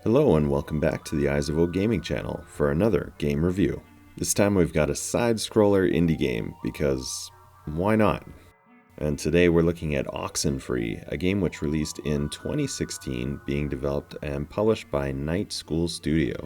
Hello and welcome back to the Eyes of O Gaming channel for another game review. This time we've got a side-scroller indie game because why not? And today we're looking at Oxenfree, a game which released in 2016, being developed and published by Night School Studio.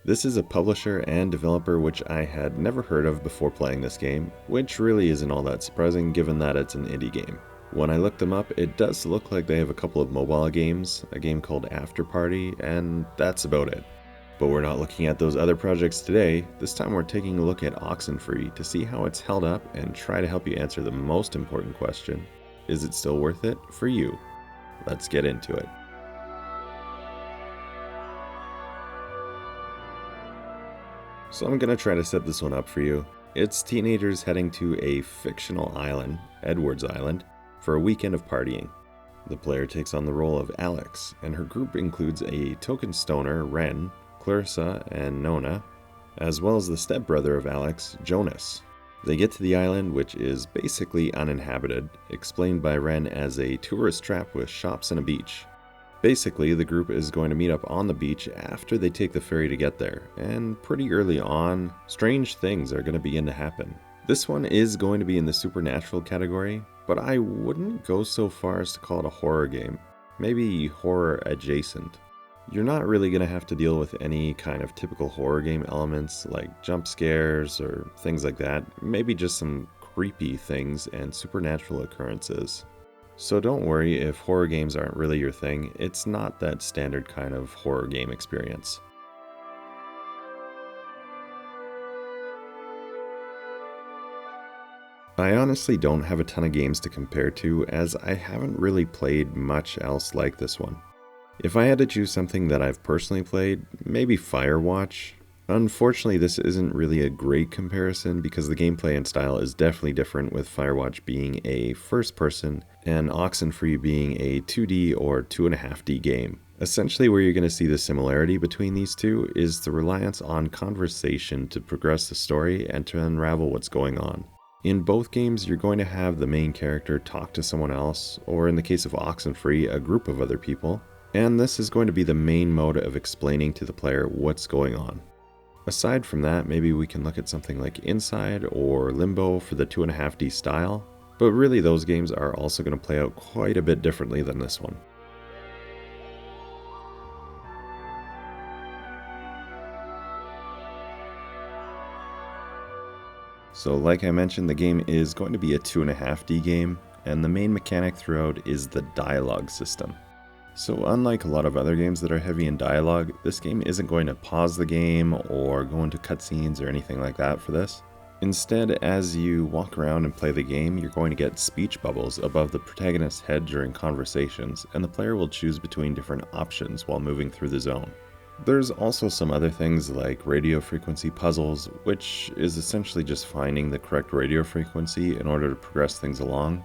This is a publisher and developer which I had never heard of before playing this game, which really isn't all that surprising given that it's an indie game. When I looked them up, it does look like they have a couple of mobile games, a game called After Party, and that's about it. But we're not looking at those other projects today. This time we're taking a look at Oxenfree to see how it's held up and try to help you answer the most important question: is it still worth it for you? Let's get into it. So I'm gonna try to set this one up for you. It's teenagers heading to a fictional island, Edwards Island, for a weekend of partying. The player takes on the role of Alex, and her group includes a token stoner, Ren, Clarissa, and Nona, as well as the stepbrother of Alex, Jonas. They get to the island, which is basically uninhabited, explained by Ren as a tourist trap with shops and a beach. Basically, the group is going to meet up on the beach after they take the ferry to get there, and pretty early on, strange things are going to begin to happen. This one is going to be in the supernatural category, but I wouldn't go so far as to call it a horror game. Maybe horror adjacent. You're not really going to have to deal with any kind of typical horror game elements like jump scares or things like that. Maybe just some creepy things and supernatural occurrences. So don't worry if horror games aren't really your thing. It's not that standard kind of horror game experience. I honestly don't have a ton of games to compare to, as I haven't really played much else like this one. If I had to choose something that I've personally played, maybe Firewatch. Unfortunately, this isn't really a great comparison because the gameplay and style is definitely different, with Firewatch being a first person and Oxenfree being a 2D or 2.5D game. Essentially, where you're going to see the similarity between these two is the reliance on conversation to progress the story and to unravel what's going on. In both games, you're going to have the main character talk to someone else, or in the case of Oxenfree, a group of other people, and this is going to be the main mode of explaining to the player what's going on. Aside from that, maybe we can look at something like Inside or Limbo for the 2.5D style, but really those games are also going to play out quite a bit differently than this one. So like I mentioned, the game is going to be a 2.5D game, and the main mechanic throughout is the dialogue system. So unlike a lot of other games that are heavy in dialogue, this game isn't going to pause the game or go into cutscenes or anything like that for this. Instead, as you walk around and play the game, you're going to get speech bubbles above the protagonist's head during conversations, and the player will choose between different options while moving through the zone. There's also some other things like radio frequency puzzles, which is essentially just finding the correct radio frequency in order to progress things along.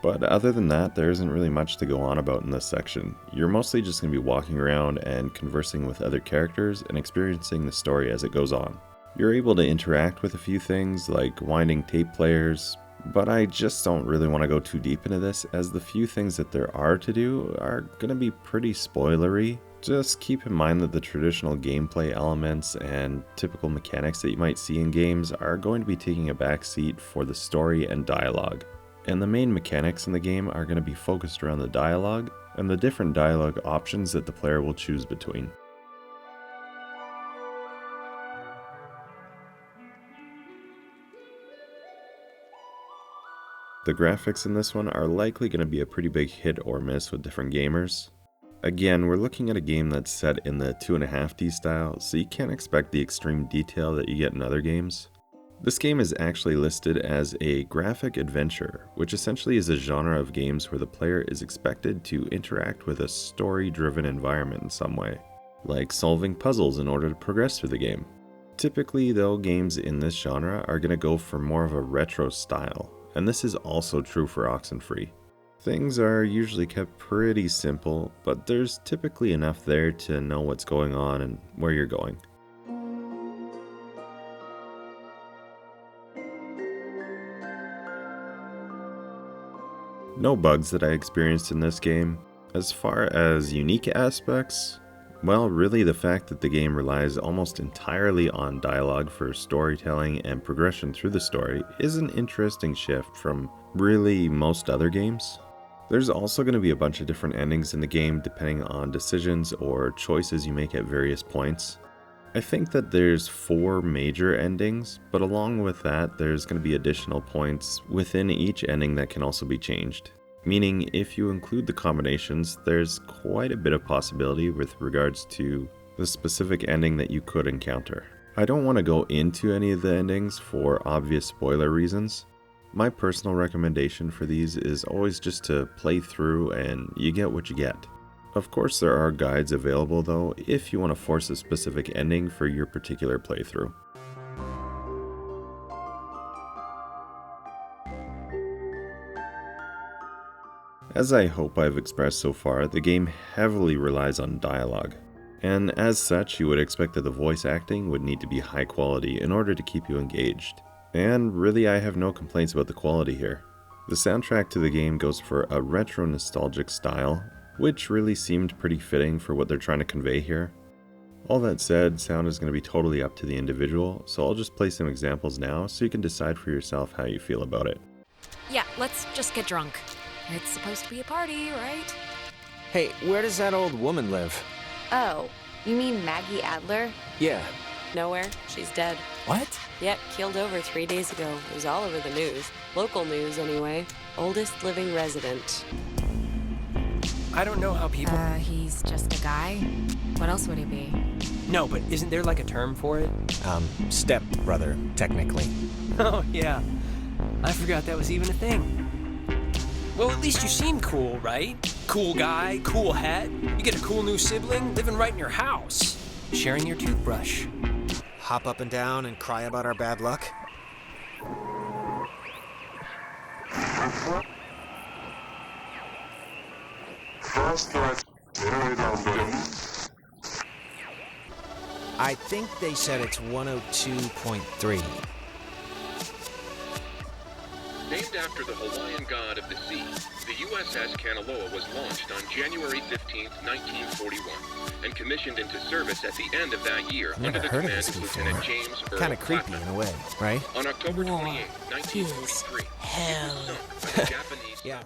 But other than that, there isn't really much to go on about in this section. You're mostly just going to be walking around and conversing with other characters and experiencing the story as it goes on. You're able to interact with a few things like winding tape players, but I just don't really want to go too deep into this, as the few things that there are to do are going to be pretty spoilery. Just keep in mind that the traditional gameplay elements and typical mechanics that you might see in games are going to be taking a backseat for the story and dialogue. And the main mechanics in the game are going to be focused around the dialogue and the different dialogue options that the player will choose between. The graphics in this one are likely going to be a pretty big hit or miss with different gamers. Again, we're looking at a game that's set in the 2.5D style, so you can't expect the extreme detail that you get in other games. This game is actually listed as a graphic adventure, which essentially is a genre of games where the player is expected to interact with a story-driven environment in some way, like solving puzzles in order to progress through the game. Typically, though, games in this genre are going to go for more of a retro style, and this is also true for Oxenfree. Things are usually kept pretty simple, but there's typically enough there to know what's going on and where you're going. No bugs that I experienced in this game. As far as unique aspects, Well, really the fact that the game relies almost entirely on dialogue for storytelling and progression through the story is an interesting shift from really most other games. There's also going to be a bunch of different endings in the game depending on decisions or choices you make at various points. I think that there's 4 major endings, but along with that there's going to be additional points within each ending that can also be changed. Meaning if you include the combinations, there's quite a bit of possibility with regards to the specific ending that you could encounter. I don't want to go into any of the endings for obvious spoiler reasons. My personal recommendation for these is always just to play through and you get what you get. Of course there are guides available though if you want to force a specific ending for your particular playthrough. As I hope I've expressed so far, the game heavily relies on dialogue. And as such, you would expect that the voice acting would need to be high quality in order to keep you engaged. And really I have no complaints about the quality here. The soundtrack to the game goes for a retro nostalgic style, which really seemed pretty fitting for what they're trying to convey here. All that said, sound is going to be totally up to the individual, so I'll just play some examples now so you can decide for yourself how you feel about it. Yeah, let's just get drunk. It's supposed to be a party, right? Hey, where does that old woman live? Oh, you mean Maggie Adler? Yeah. Nowhere. She's dead. What? Yep, keeled over 3 days ago. It was all over the news. Local news, anyway. Oldest living resident. I don't know how people... He's just a guy? What else would he be? No, but isn't there like a term for it? Step-brother, technically. Oh, yeah. I forgot that was even a thing. Well, at least you seem cool, right? Cool guy, cool hat. You get a cool new sibling living right in your house. Sharing your toothbrush. Hop up and down and cry about our bad luck? I think they said it's 102.3. Named after the Hawaiian god of the sea, the USS Kanaloa was launched on January 15, 1941, and commissioned into service at the end of that year under the command of Lieutenant James Earl Kind of creepy in a way, right? On October 28, 1943, hell. it was sunk by the Japanese. Yeah.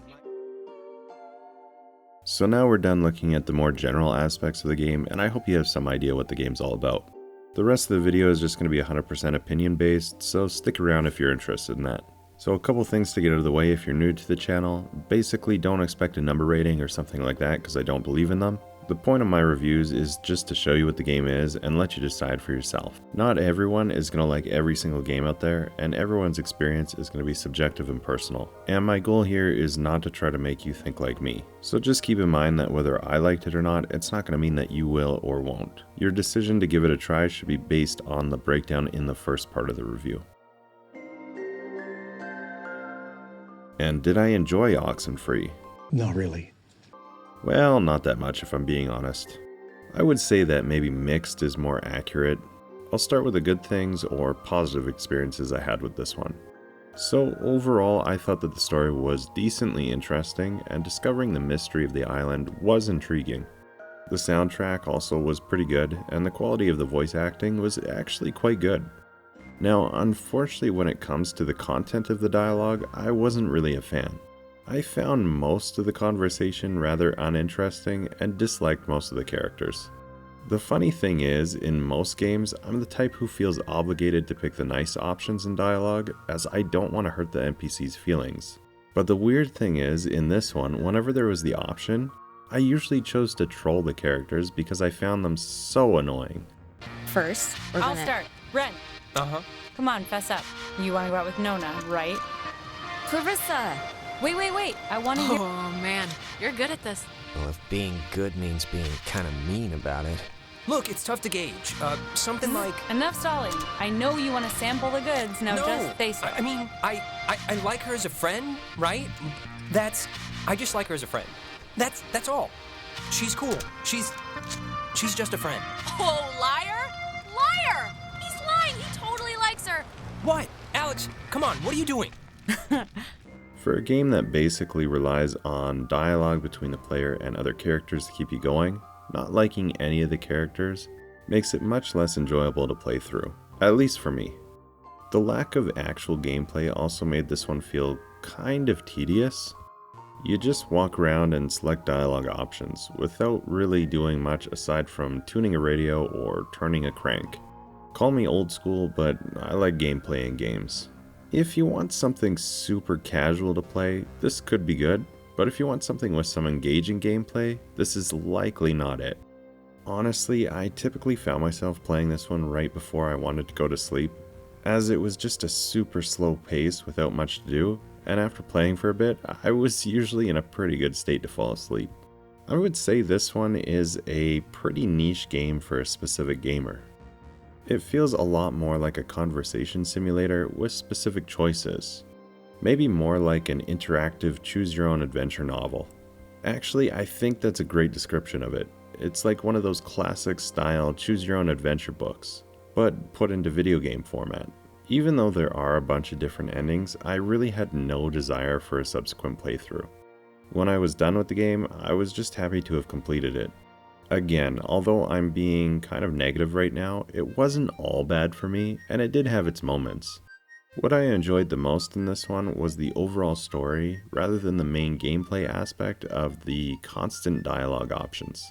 So now we're done looking at the more general aspects of the game, and I hope you have some idea what the game's all about. The rest of the video is just going to be 100% opinion based, so stick around if you're interested in that. So a couple things to get out of the way if you're new to the channel. Basically, don't expect a number rating or something like that because I don't believe in them. The point of my reviews is just to show you what the game is and let you decide for yourself. Not everyone is going to like every single game out there, and everyone's experience is going to be subjective and personal. And my goal here is not to try to make you think like me. So just keep in mind that whether I liked it or not, it's not going to mean that you will or won't. Your decision to give it a try should be based on the breakdown in the first part of the review. And did I enjoy Oxenfree? Not really. Well, not that much if I'm being honest. I would say that maybe mixed is more accurate. I'll start with the good things or positive experiences I had with this one. So overall, I thought that the story was decently interesting, and discovering the mystery of the island was intriguing. The soundtrack also was pretty good, and the quality of the voice acting was actually quite good. Now, unfortunately, when it comes to the content of the dialogue, I wasn't really a fan. I found most of the conversation rather uninteresting and disliked most of the characters. The funny thing is, in most games, I'm the type who feels obligated to pick the nice options in dialogue, as I don't want to hurt the NPC's feelings. But the weird thing is, in this one, whenever there was the option, I usually chose to troll the characters because I found them so annoying. First, I'll start. Ren, Uh-huh. come on, fess up. You want to go out with Nona, right? Clarissa! Wait. I want to hear... Oh, man. You're good at this. Well, if being good means being kind of mean about it. Look, it's tough to gauge. Something like... Enough stalling. I know you want to sample the goods. Now No, just face it. I mean, I like her as a friend, right? I just like her as a friend. That's all. She's cool. She's just a friend. Oh, liar! Liar! He's lying! He totally likes her! What? Alex, come on, what are you doing? For a game that basically relies on dialogue between the player and other characters to keep you going, not liking any of the characters makes it much less enjoyable to play through, at least for me. The lack of actual gameplay also made this one feel kind of tedious. You just walk around and select dialogue options without really doing much aside from tuning a radio or turning a crank. Call me old school, but I like gameplay in games. If you want something super casual to play, this could be good, but if you want something with some engaging gameplay, this is likely not it. Honestly, I typically found myself playing this one right before I wanted to go to sleep, as it was just a super slow pace without much to do, and after playing for a bit, I was usually in a pretty good state to fall asleep. I would say this one is a pretty niche game for a specific gamer. It feels a lot more like a conversation simulator with specific choices. Maybe more like an interactive choose-your-own-adventure novel. Actually, I think that's a great description of it. It's like one of those classic style choose-your-own-adventure books, but put into video game format. Even though there are a bunch of different endings, I really had no desire for a subsequent playthrough. When I was done with the game, I was just happy to have completed it. Again, although I'm being kind of negative right now, it wasn't all bad for me, and it did have its moments. What I enjoyed the most in this one was the overall story, rather than the main gameplay aspect of the constant dialogue options.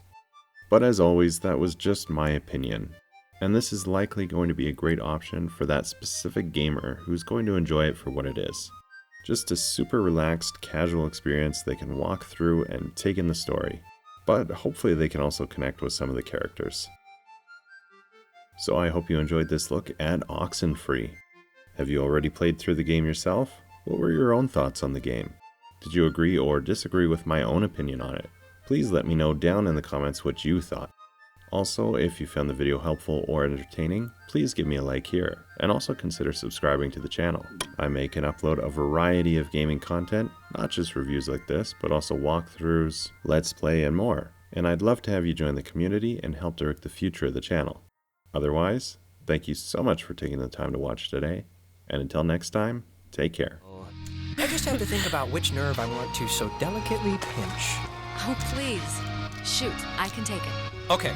But as always, that was just my opinion, and this is likely going to be a great option for that specific gamer who's going to enjoy it for what it is. Just a super relaxed, casual experience they can walk through and take in the story. But hopefully they can also connect with some of the characters. So I hope you enjoyed this look at Oxenfree. Have you already played through the game yourself? What were your own thoughts on the game? Did you agree or disagree with my own opinion on it? Please let me know down in the comments what you thought. Also, if you found the video helpful or entertaining, please give me a like here, and also consider subscribing to the channel. I make and upload a variety of gaming content, not just reviews like this, but also walkthroughs, let's play, and more, and I'd love to have you join the community and help direct the future of the channel. Otherwise, thank you so much for taking the time to watch today, and until next time, take care. I just have to think about which nerve I want to so delicately pinch. Oh, please. Shoot, I can take it. Okay,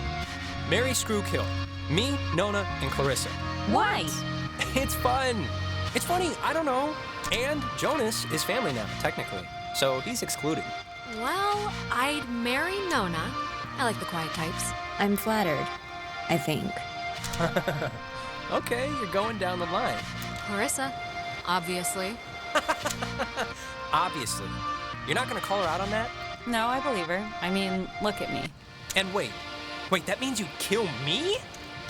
marry, screw, kill. Me, Nona, and Clarissa. Why? It's fun. It's funny, I don't know. And Jonas is family now, technically. So he's excluded. Well, I'd marry Nona. I like the quiet types. I'm flattered, I think. Okay, you're going down the line. Clarissa, obviously. Obviously. You're not gonna call her out on that? No, I believe her. I mean, look at me. And wait, that means you kill me?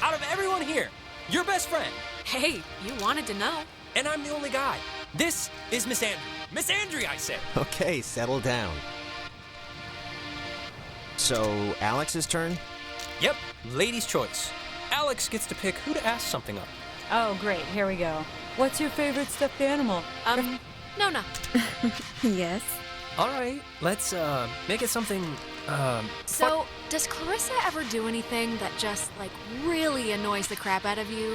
Out of everyone here, your best friend. Hey, you wanted to know. And I'm the only guy. This is Miss Andrea. Miss Andrea, I said. Okay, settle down. So, Alex's turn? Yep, lady's choice. Alex gets to pick who to ask something of. Oh, great. Here we go. What's your favorite stuffed animal? Nona. Yes? All right, let's make it something, So, does Clarissa ever do anything that just, like, really annoys the crap out of you?